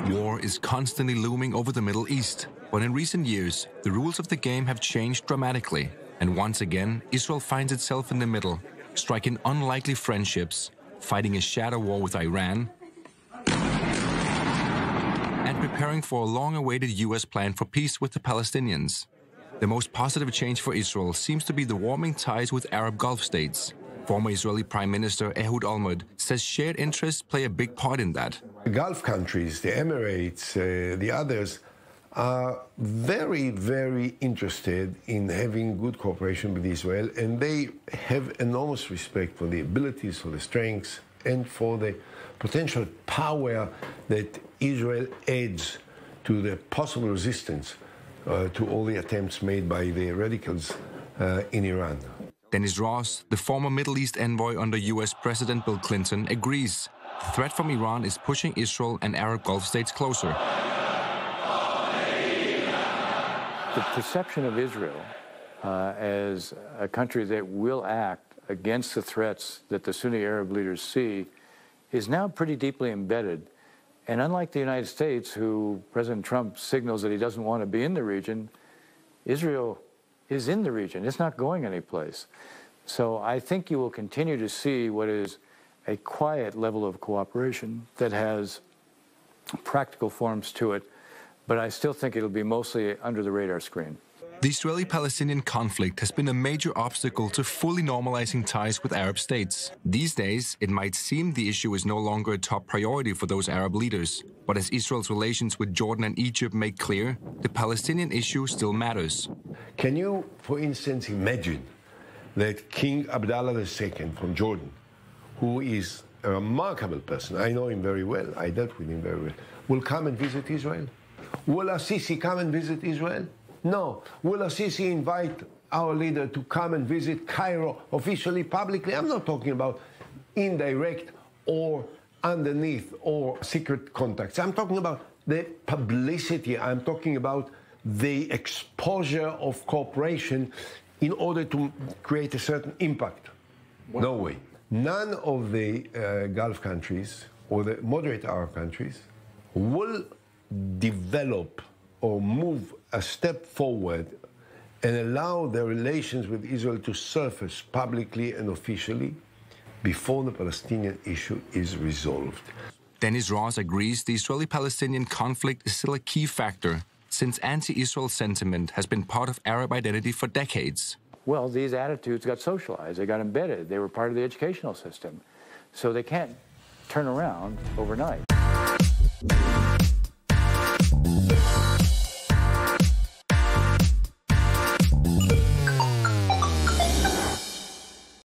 War is constantly looming over the Middle East, but in recent years, the rules of the game have changed dramatically. And once again, Israel finds itself in the middle, striking unlikely friendships, fighting a shadow war with Iran, and preparing for a long-awaited U.S. plan for peace with the Palestinians. The most positive change for Israel seems to be the warming ties with Arab Gulf states. Former Israeli Prime Minister Ehud Olmert says shared interests play a big part in that. The Gulf countries, the Emirates, the others, are very, very interested in having good cooperation with Israel, and they have enormous respect for the abilities, for the strengths, and for the potential power that Israel adds to the possible resistance to all the attempts made by the radicals in Iran. Dennis Ross, the former Middle East envoy under U.S. President Bill Clinton, agrees. The threat from Iran is pushing Israel and Arab Gulf states closer. The perception of Israel as a country that will act against the threats that the Sunni Arab leaders see is now pretty deeply embedded. And unlike the United States, who President Trump signals that he doesn't want to be in the region, Israel is in the region. It's not going anyplace. So I think you will continue to see what is a quiet level of cooperation that has practical forms to it, but I still think it'll be mostly under the radar screen. The Israeli-Palestinian conflict has been a major obstacle to fully normalizing ties with Arab states. These days, it might seem the issue is no longer a top priority for those Arab leaders. But as Israel's relations with Jordan and Egypt make clear, the Palestinian issue still matters. Can you, for instance, imagine that King Abdullah II from Jordan, who is a remarkable person, I know him very well, I dealt with him very well, will come and visit Israel? Will Sisi come and visit Israel? No. Will Sisi invite our leader to come and visit Cairo officially, publicly? I'm not talking about indirect or underneath or secret contacts. I'm talking about the publicity. I'm talking about the exposure of cooperation in order to create a certain impact. No way. None of the Gulf countries or the moderate Arab countries will develop or move a step forward and allow their relations with Israel to surface publicly and officially before the Palestinian issue is resolved. Dennis Ross agrees the Israeli-Palestinian conflict is still a key factor, since anti-Israel sentiment has been part of Arab identity for decades. Well, these attitudes got socialized, they got embedded, they were part of the educational system. So they can't turn around overnight.